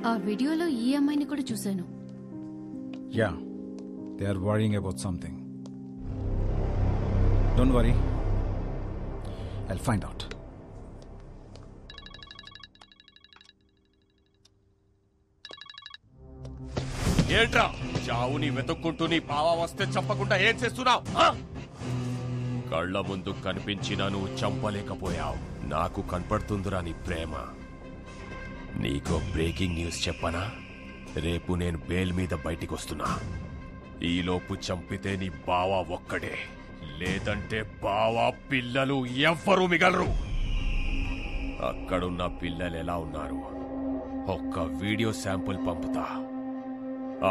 ఆ వీడియోలో ఈ అమ్మాయిని కూడా చూశాను. Yeah, they are worrying about something. Don't worry, I'll find out. ఏంట్రా చావుని వెతుక్కుంటూ నీ బావా వస్తే చంపకుండా ఏం చేస్తున్నావు? కళ్ళ ముందు కనిపించినా నువ్వు చంపలేకపోయావు. నాకు కనపడుతుందిరా నీ ప్రేమ. నీకో బ్రేకింగ్ న్యూస్ చెప్పనా? రేపు నేను బెయిల్ మీద బయటికి వస్తున్నా. ఈలోపు చంపితే నీ బావా ఒక్కడే, లేదంటే బావా పిల్లలు ఎవ్వరూ మిగలరు. అక్కడున్న పిల్లలు ఎలా ఉన్నారు ఒక్క వీడియో శాంపుల్ పంపుతా.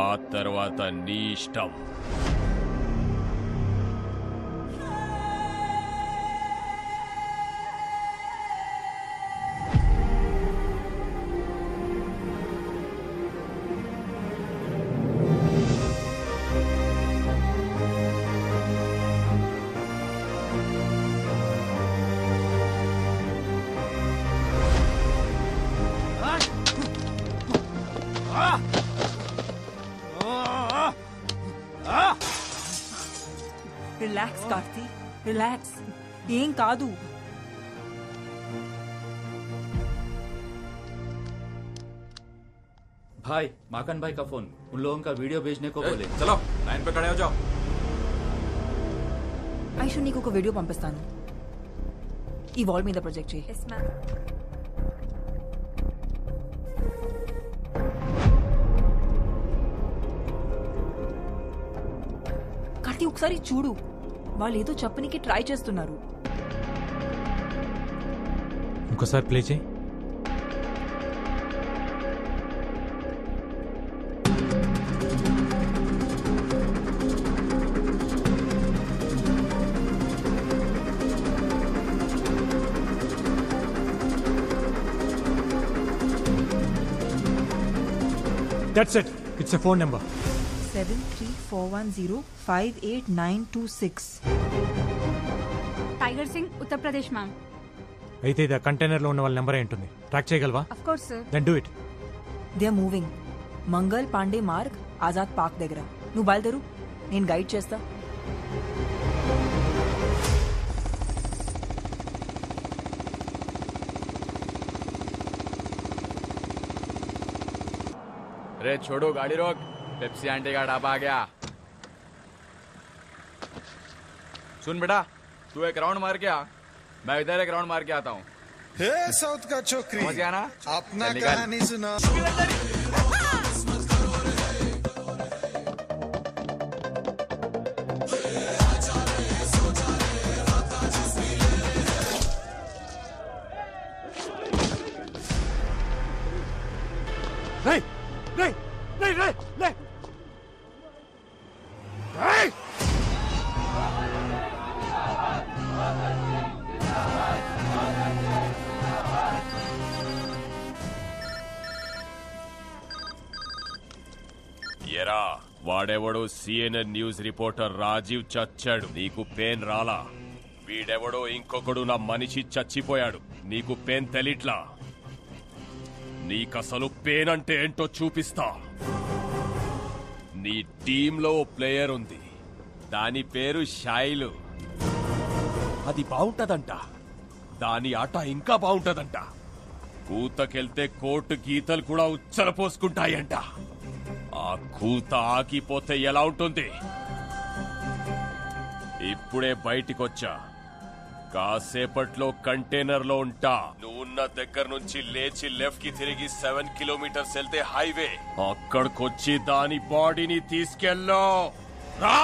ఆ తర్వాత నీ ఇష్టం. Relax Karthi, relax. ఏం కాదు. भाई माकन भाई का फोन, उन लोगों का वीडियो भेजने को बोले. चलो लाइन पे खड़े हो जाओ. ఐషు నీకు ఒక వీడియో పంపిస్తాను. ఈ వాల్ మీద ప్రొజెక్ట్ చేయి. కార్తీ ఒకసారి చూడు, వాళ్ళు ఏదో చెప్పనికి ట్రై చేస్తున్నారు. ఇంకోసారి ప్లే చేయి. That's it. It's a phone number. 7341058926. Tiger Singh, Uttar Pradesh ma'am. అయితే ఇది కంటైనర్ లో ఉన్న వాళ్ళ నెంబర్ ఏంటుంది? ట్రాక్ చేయగలవా? Of course sir. Then do it. They are moving. Mangal Pandey Marg, Azad park దగ్గర. నువ్వు బయలుదేరు, నేను గైడ్ చేస్తా. अरे छोड़ो, गाड़ी रोक. पेप्सी आंटी का ढाबा आ गया. सुन बेटा, तू एक राउंड मार के आ, मैं इधर एक राउंड मार के आता हूँ. साउथ का छोकरी समझ गया ना? अपना कहानी सुना. ఎరా వాడెవడో సిఎన్ఎన్ న్యూస్ రిపోర్టర్ రాజీవ్ చచ్చాడు, నీకు పెయిన్ రాలా? వీడెవడో ఇంకొకడు నా మనిషి చచ్చిపోయాడు, నీకు పెయిన్ తెలిట్లా? నీకసలు పెయిన్ అంటే ఏంటో చూపిస్తా. నీ టీంలో ఓ ప్లేయర్ ఉంది, దాని పేరు షైలు. అది బాగుంటదంట, దాని ఆట ఇంకా బాగుంటదంట. కూతకెళ్తే కోర్టు గీతలు కూడా ఉచ్చల పోసుకుంటాయంట. ఆ కూత ఆగిపోతే ఎలా ఉంటుంది? ఇప్పుడే బయటికొచ్చా, కాసేపట్లో కంటైనర్ లో ఉంటా. నువ్వున్న దగ్గర నుంచి లేచి లెఫ్ట్ కి తిరిగి 7 కిలోమీటర్స్ వెళ్తే హైవే. అక్కడికొచ్చి దాని బాడీని తీసుకెళ్ళో రా.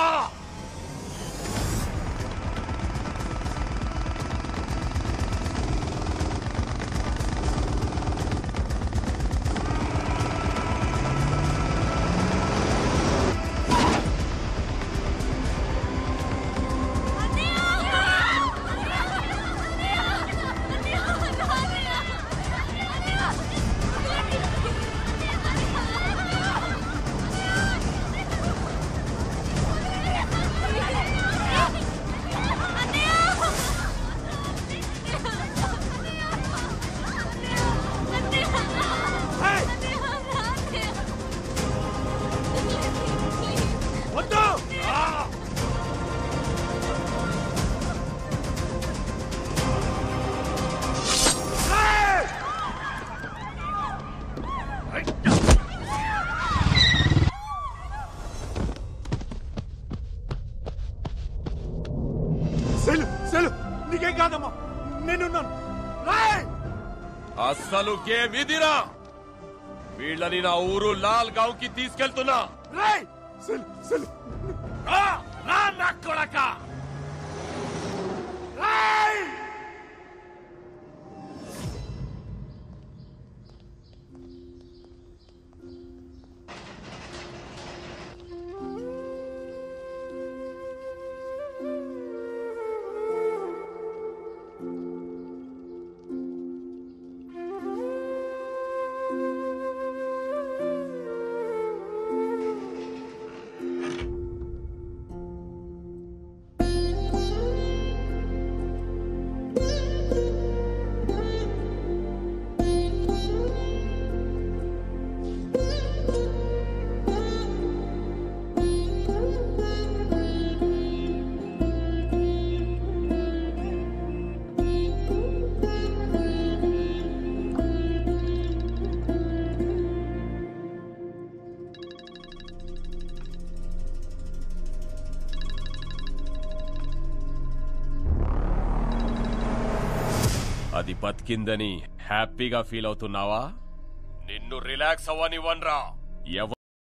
నీకేం కాదమ్మా, నేనున్నాను. అస్సలు గేమ్ ఇదిరా. వీళ్ళని నా ఊరు లాల్ గావ్ కి తీసుకెళ్తున్నా. నా కొడక. అది బతికిందని హ్యాపీగా ఫీల్ అవుతున్నావా? నిన్ను రిలాక్స్ అవ్వనివ్వన్రా.